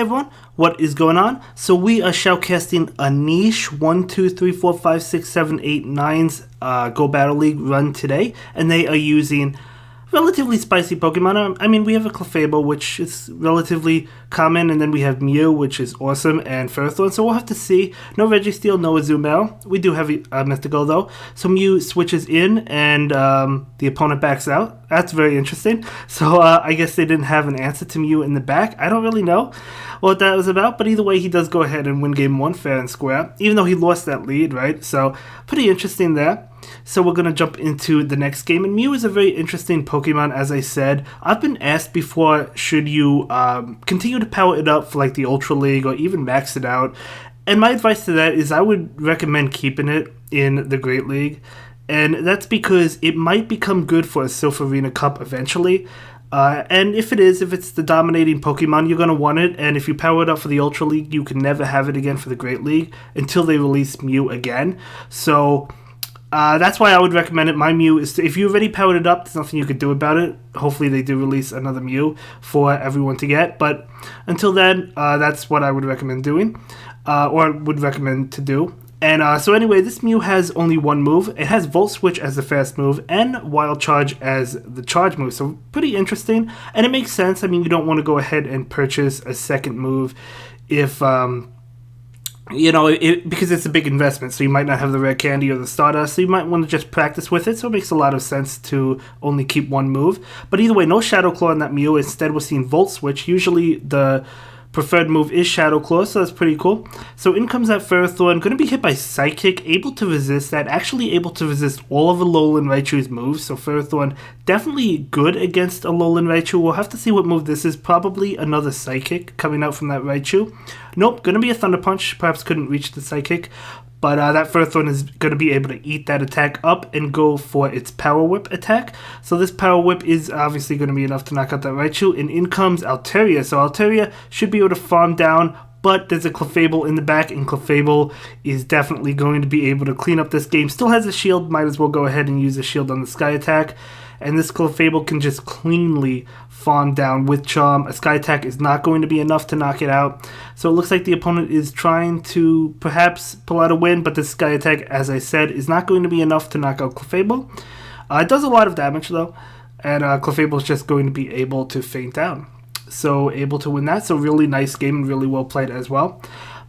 everyone, what is going on? So we are shoutcasting aneesh123456789's Go Battle League run today, and they are using relatively spicy Pokemon. I mean, we have a Clefable, which is relatively common, and then we have MEW, which is awesome, and Ferrothorn, so we'll have to see. No Registeel, no Azumarill. We do have a Mythical, though. So MEW switches in, and the opponent backs out. That's very interesting. So I guess they didn't have an answer to MEW in the back. I don't really know what that was about, but either way, he does go ahead and win game 1 fair and square, even though he lost that lead, right? So pretty interesting there. So we're going to jump into the next game, and MEW is a very interesting Pokemon, as I said. I've been asked before, should you continue to power it up for like the Ultra League or even max it out? And my advice to that is I would recommend keeping it in the Great League, and that's because it might become good for a Silpharina Cup eventually. And if it's the dominating Pokemon, you're going to want it, and if you power it up for the Ultra League, you can never have it again for the Great League until they release MEW again. So that's why I would recommend it. My MEW is, if you already powered it up, there's nothing you could do about it. Hopefully they do release another MEW for everyone to get, but until then, that's what I would recommend doing, or would recommend to do. And so anyway, this MEW has only one move. It has Volt Switch as the fast move and Wild Charge as the charge move. So pretty interesting. And it makes sense. I mean, you don't want to go ahead and purchase a second move if, because it's a big investment. So you might not have the rare candy or the Stardust. So you might want to just practice with it. So it makes a lot of sense to only keep one move. But either way, no Shadow Claw in that MEW. Instead, we're seeing Volt Switch. Usually the preferred move is Shadow Claw, so that's pretty cool. So in comes that Ferrothorn, going to be hit by Psychic, able to resist that, actually able to resist all of Alolan Raichu's moves, so Ferrothorn definitely good against Alolan Raichu. We'll have to see what move this is, probably another Psychic coming out from that Raichu. Nope, going to be a Thunder Punch, perhaps couldn't reach the Psychic, but that Ferrothorn is going to be able to eat that attack up and go for its Power Whip attack. So this Power Whip is obviously going to be enough to knock out that Raichu. And in comes Altaria. So Altaria should be able to farm down, but there's a Clefable in the back, and Clefable is definitely going to be able to clean up this game. Still has a shield, might as well go ahead and use a shield on the Sky Attack. And this Clefable can just cleanly farm down with Charm. A Sky Attack is not going to be enough to knock it out. So it looks like the opponent is trying to perhaps pull out a win, but the Sky Attack, as I said, is not going to be enough to knock out Clefable. It does a lot of damage, though, and Clefable is just going to be able to faint down. So able to win that. So really nice game and really well played as well.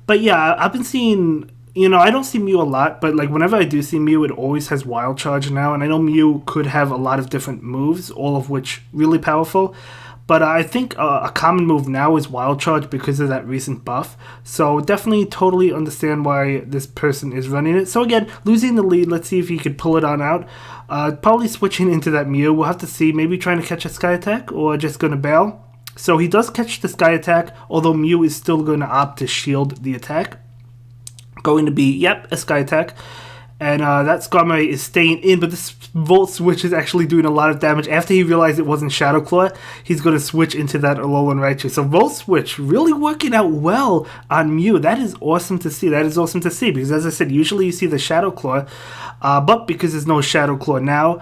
But yeah, I've been seeing... I don't see MEW a lot, but like whenever I do see MEW, it always has Wild Charge now, and I know MEW could have a lot of different moves, all of which really powerful, but I think a common move now is Wild Charge because of that recent buff, so definitely totally understand why this person is running it. So again, losing the lead, let's see if he could pull it on out. Probably switching into that MEW, we'll have to see, maybe trying to catch a Sky Attack, or just going to bail. So he does catch the Sky Attack, although MEW is still going to opt to shield the attack. Going to be, a Sky Attack, and that Skarmory is staying in, but this Volt Switch is actually doing a lot of damage. After he realized it wasn't Shadow Claw, he's going to switch into that Alolan Raichu. So Volt Switch really working out well on MEW. That is awesome to see. Because as I said, usually you see the Shadow Claw, but because there's no Shadow Claw now,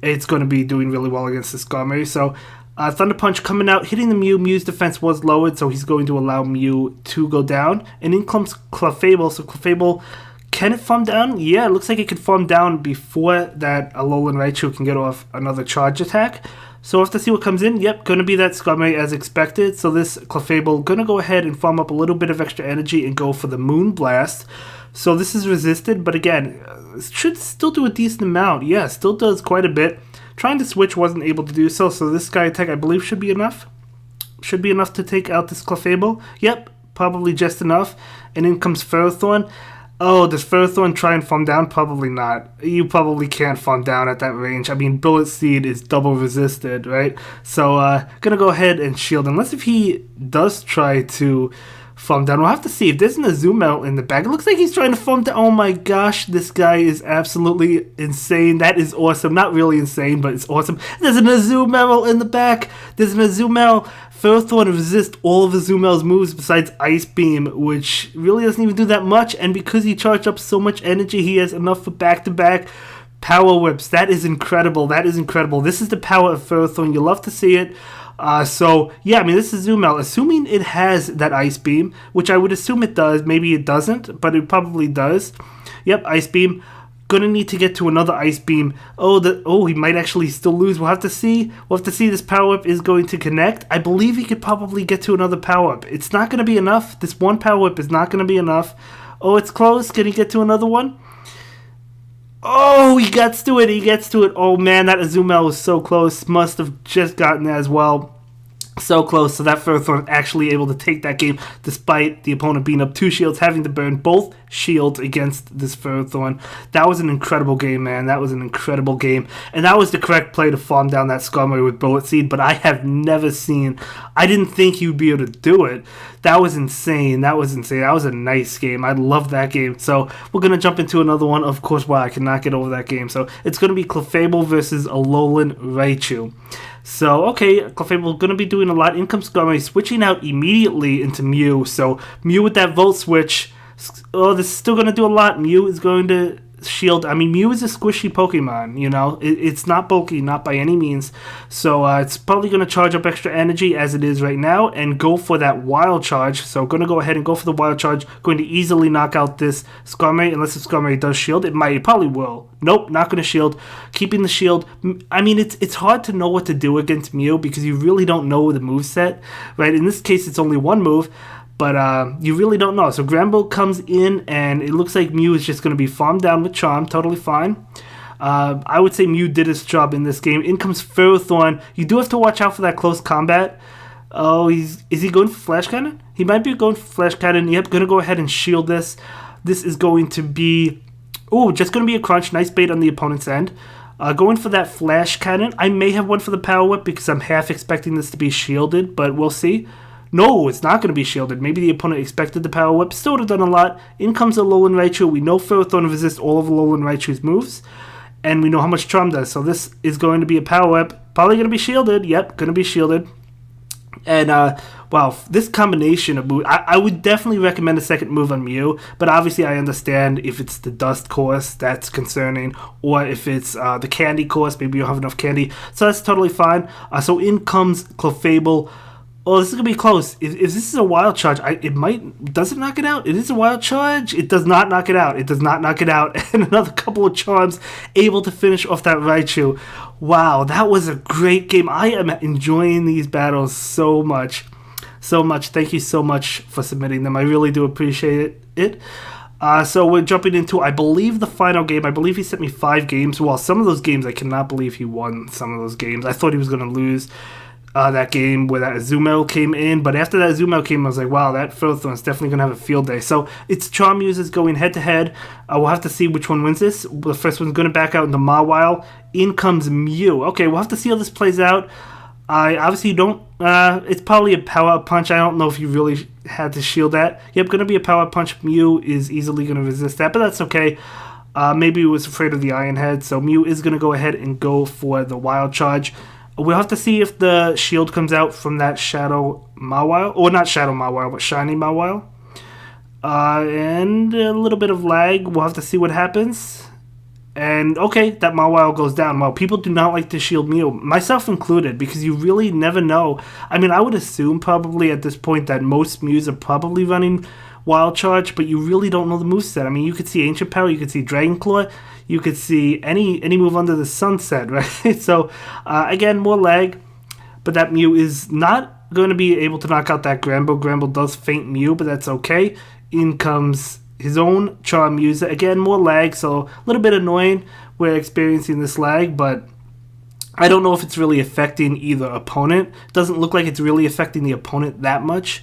it's going to be doing really well against the Skarmory. So Thunder Punch coming out, hitting the MEW. MEW's defense was lowered, so he's going to allow MEW to go down. And in comes Clefable. So Clefable, can it farm down? Yeah, it looks like it can farm down before that Alolan Raichu can get off another charge attack. So we'll have to see what comes in. Yep, going to be that Skarmory as expected. So this Clefable going to go ahead and farm up a little bit of extra energy and go for the Moon Blast. So this is resisted, but again, should still do a decent amount. Yeah, still does quite a bit. Trying to switch, wasn't able to do so, so this Sky Attack, I believe, should be enough. Should be enough to take out this Clefable. Yep, probably just enough. And in comes Ferrothorn. Oh, does Ferrothorn try and farm down? Probably not. You probably can't farm down at that range. I mean, Bullet Seed is double resisted, right? So, gonna go ahead and shield. Unless if he does try to farm down. We'll have to see. If there's an Azumarill in the back, it looks like he's trying to farm down. Oh my gosh, this guy is absolutely insane. That is awesome. Not really insane, but it's awesome. There's an Azumarill in the back. There's an Azumarill. Ferrothorn resists all of Azumarill's moves besides Ice Beam, which really doesn't even do that much. And because he charged up so much energy, he has enough for back-to-back Power Whips. That is incredible. That is incredible. This is the power of Ferrothorn. You love to see it. So yeah, I mean, this is Zoom out. Assuming it has that ice beam, which I would assume it does. Maybe it doesn't, but it probably does. Yep, ice beam. Gonna need to get to another ice beam. He might actually still lose. We'll have to see. We'll have to see. This power up is going to connect. I believe he could probably get to another power up. It's not gonna be enough. This one power up is not gonna be enough. Oh, it's close. Can he get to another one? Oh, he gets to it. He gets to it. Oh man, that Azumel was so close. Must have just gotten there as well. So close. So that Ferrothorn actually able to take that game despite the opponent being up 2 shields, having to burn both shields against this Ferrothorn. That was an incredible game, man. That was an incredible game. And that was the correct play to farm down that Skarmory with Bullet Seed, but I have never seen... I didn't think he would be able to do it. That was insane. That was insane. That was a nice game. I love that game. So we're going to jump into another one. Of course, wow, I cannot get over that game. So it's going to be Clefable versus Alolan Raichu. So, okay, Clefable going to be doing a lot. In comes Skarmory, switching out immediately into Mew. So, Mew with that Volt Switch. Oh, this is still going to do a lot. Mew is going to shield. I mean, Mew is a squishy Pokemon, you know. It's not bulky, not by any means. So, it's probably going to charge up extra energy as it is right now and go for that Wild Charge. So, going to go ahead and go for the Wild Charge. Going to easily knock out this Skarmory, unless the Skarmory does shield. It probably will. Nope, not going to shield. Keeping the shield. I mean, it's hard to know what to do against Mew because you really don't know the moveset, right? In this case, it's only one move. But you really don't know. So Granbull comes in, and it looks like Mew is just going to be farmed down with Charm. Totally fine. I would say Mew did his job in this game. In comes Ferrothorn. You do have to watch out for that close combat. Oh, is he going for Flash Cannon? He might be going for Flash Cannon. Yep, going to go ahead and shield this. This is going to be... Oh, just going to be a crunch. Nice bait on the opponent's end. Going for that Flash Cannon. I may have one for the Power Whip because I'm half expecting this to be shielded, but we'll see. No, it's not going to be shielded. Maybe the opponent expected the Power Whip. Still would have done a lot. In comes Alolan Raichu. We know Ferrothorn resists all of Alolan Raichu's moves. And we know how much Charm does. So this is going to be a Power Whip. Probably going to be shielded. Yep, going to be shielded. And, wow, this combination of moves... I would definitely recommend a second move on Mew. But obviously I understand if it's the Dust course, that's concerning. Or if it's the Candy course, maybe you don't have enough Candy. So that's totally fine. So in comes Clefable. Oh, this is going to be close. If this is a Wild Charge, it might... Does it knock it out? It is a Wild Charge. It does not knock it out. It does not knock it out. And another couple of Charms able to finish off that Raichu. Wow, that was a great game. I am enjoying these battles so much. So much. Thank you so much for submitting them. I really do appreciate it. So we're jumping into, I believe, the final game. I believe he sent me 5 games. Well, some of those games, I cannot believe he won some of those games. I thought he was going to lose. That game where that Azumel came in, but after that Azumel came, I was like, wow, that Ferrothorn is definitely going to have a field day. So it's Charm users going head-to-head. We'll have to see which one wins this. The first one's going to back out into Mawile. In comes Mew. Okay, we'll have to see how this plays out. I obviously don't... it's probably a Power Punch. I don't know if you really had to shield that. Yep, going to be a Power Punch. Mew is easily going to resist that, but that's okay. Maybe he was afraid of the Iron Head, so Mew is going to go ahead and go for the Wild Charge. We'll have to see if the shield comes out from that Shadow Mawile. Or not Shadow Mawile, but Shiny Mawile. And a little bit of lag. We'll have to see what happens. And, okay, that Mawile goes down. Well, people do not like to shield Mew, myself included, because you really never know. I mean, I would assume probably at this point that most Mews are probably running Wild Charge, but you really don't know the moveset. I mean, you could see Ancient Power, you could see Dragon Claw, you could see any move under the sunset, right? So, again, more lag, but that Mew is not going to be able to knock out that Granbull. Granbull does feint Mew, but that's okay. In comes his own Charm user. Again, more lag, so a little bit annoying. We're experiencing this lag, but I don't know if it's really affecting either opponent. It doesn't look like it's really affecting the opponent that much,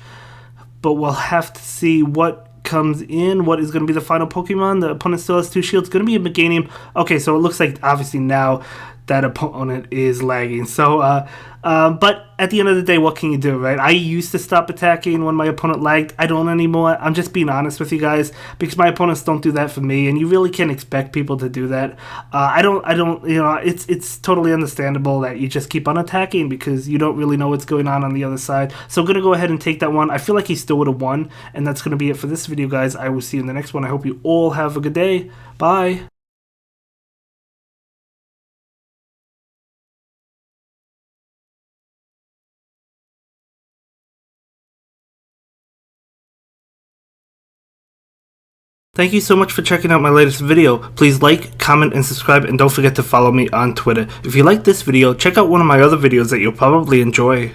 but we'll have to see what comes in. What is going to be the final Pokemon? The opponent still has 2 shields. Going to be a Meganium. Okay, so it looks like obviously now that opponent is lagging. So, but at the end of the day, what can you do, right? I used to stop attacking when my opponent lagged. I don't anymore. I'm just being honest with you guys because my opponents don't do that for me, and you really can't expect people to do that. I don't. You know, it's totally understandable that you just keep on attacking because you don't really know what's going on the other side. So I'm gonna go ahead and take that one. I feel like he still would have won, and that's gonna be it for this video, guys. I will see you in the next one. I hope you all have a good day. Bye. Thank you so much for checking out my latest video. Please like, comment, and subscribe, and don't forget to follow me on Twitter. If you like this video, check out one of my other videos that you'll probably enjoy.